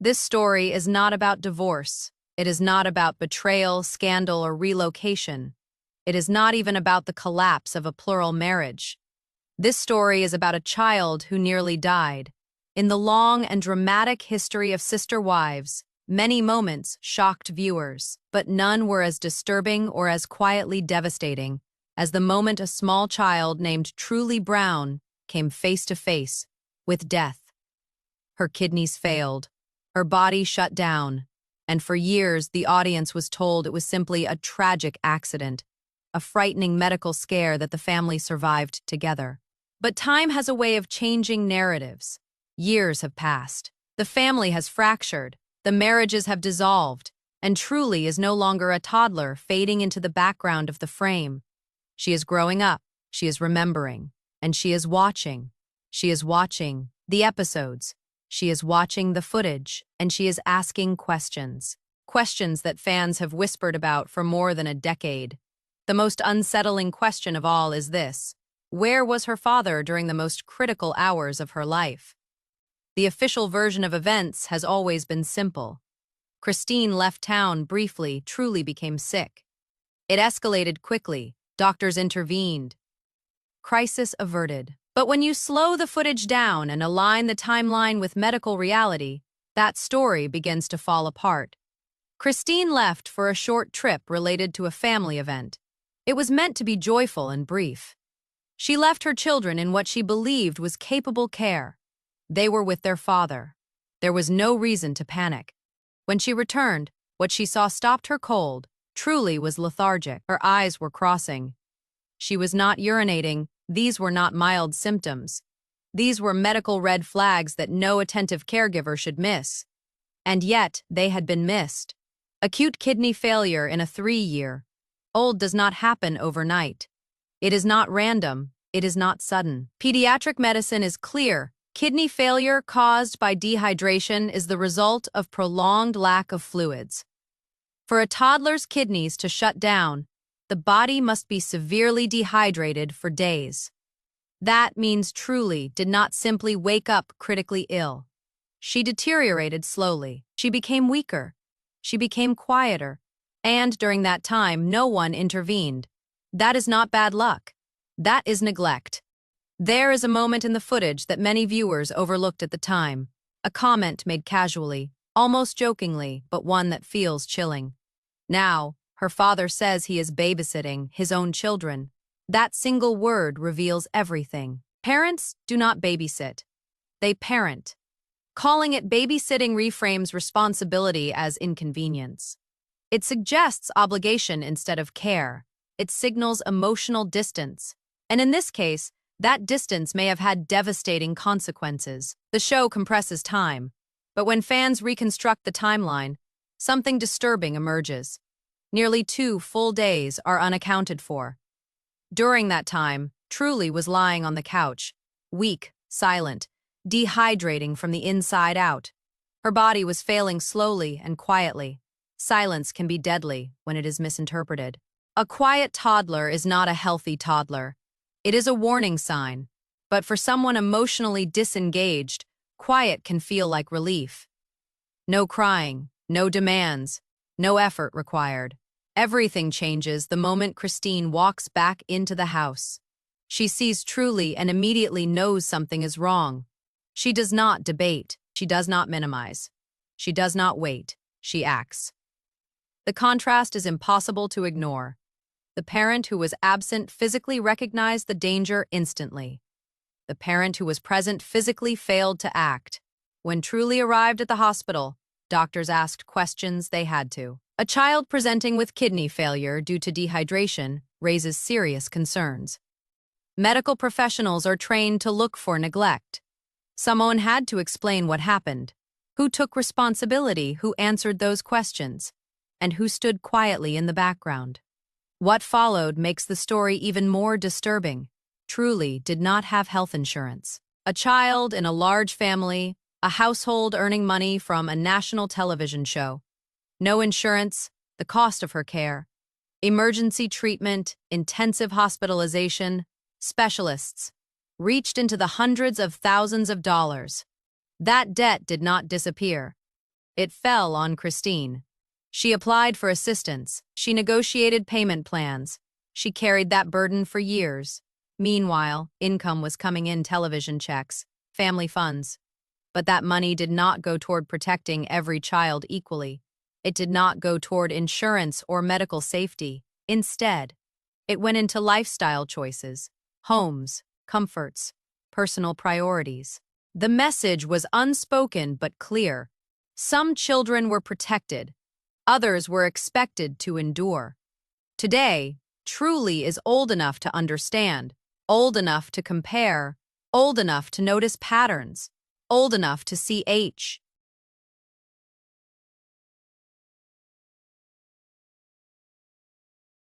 This story is not about divorce. It is not about betrayal, scandal, or relocation. It is not even about the collapse of a plural marriage. This story is about a child who nearly died. In the long and dramatic history of sister wives, many moments shocked viewers, but none were as disturbing or as quietly devastating as the moment a small child named Truly Brown came face to face with death. Her kidneys failed, her body shut down, and for years the audience was told it was simply a tragic accident, a frightening medical scare that the family survived together. But time has a way of changing narratives. Years have passed. The family has fractured, the marriages have dissolved, and Truly is no longer a toddler fading into the background of the frame. She is growing up, she is remembering, and she is watching. She is watching the episodes. She is watching the footage, and she is asking questions. Questions that fans have whispered about for more than a decade. The most unsettling question of all is this: where was her father during the most critical hours of her life? The official version of events has always been simple. Christine left town briefly, Truly became sick. It escalated quickly. Doctors intervened. Crisis averted. But when you slow the footage down and align the timeline with medical reality, that story begins to fall apart. Christine left for a short trip related to a family event. It was meant to be joyful and brief. She left her children in what she believed was capable care. They were with their father. There was no reason to panic. When she returned, what she saw stopped her cold. Truly was lethargic. Her eyes were crossing. She was not urinating. These were not mild symptoms. These were medical red flags that no attentive caregiver should miss. And yet, they had been missed. Acute kidney failure in a 3-year-old does not happen overnight. It is not random. It is not sudden. Pediatric medicine is clear. Kidney failure caused by dehydration is the result of prolonged lack of fluids. For a toddler's kidneys to shut down, the body must be severely dehydrated for days. That means Truly did not simply wake up critically ill. She deteriorated slowly. She became weaker. She became quieter. And during that time, no one intervened. That is not bad luck. That is neglect. There is a moment in the footage that many viewers overlooked at the time. A comment made casually, almost jokingly, but one that feels chilling. Now, her father says he is babysitting his own children. That single word reveals everything. Parents do not babysit. They parent. Calling it babysitting reframes responsibility as inconvenience. It suggests obligation instead of care. It signals emotional distance. And in this case, that distance may have had devastating consequences. The show compresses time, but when fans reconstruct the timeline, something disturbing emerges. Nearly 2 full days are unaccounted for. During that time, Truly was lying on the couch, weak, silent, dehydrating from the inside out. Her body was failing slowly and quietly. Silence can be deadly when it is misinterpreted. A quiet toddler is not a healthy toddler. It is a warning sign. But for someone emotionally disengaged, quiet can feel like relief. No crying, no demands, no effort required. Everything changes the moment Christine walks back into the house. She sees Truly and immediately knows something is wrong. She does not debate. She does not minimize. She does not wait. She acts. The contrast is impossible to ignore. The parent who was absent physically recognized the danger instantly. The parent who was present physically failed to act. When Truly arrived at the hospital, doctors asked questions they had to. A child presenting with kidney failure due to dehydration raises serious concerns. Medical professionals are trained to look for neglect. Someone had to explain what happened. Who took responsibility? Who answered those questions? And who stood quietly in the background? What followed makes the story even more disturbing. Truly did not have health insurance. A child in a large family, a household earning money from a national television show. No insurance, the cost of her care. Emergency treatment, intensive hospitalization, specialists. Reached into the hundreds of thousands of dollars. That debt did not disappear. It fell on Christine. She applied for assistance. She negotiated payment plans. She carried that burden for years. Meanwhile, income was coming in: television checks, family funds. But that money did not go toward protecting every child equally. It did not go toward insurance or medical safety. Instead, it went into lifestyle choices, homes, comforts, personal priorities. The message was unspoken but clear. Some children were protected. Others were expected to endure. Today, Truly is old enough to understand, old enough to compare, old enough to notice patterns, old enough to see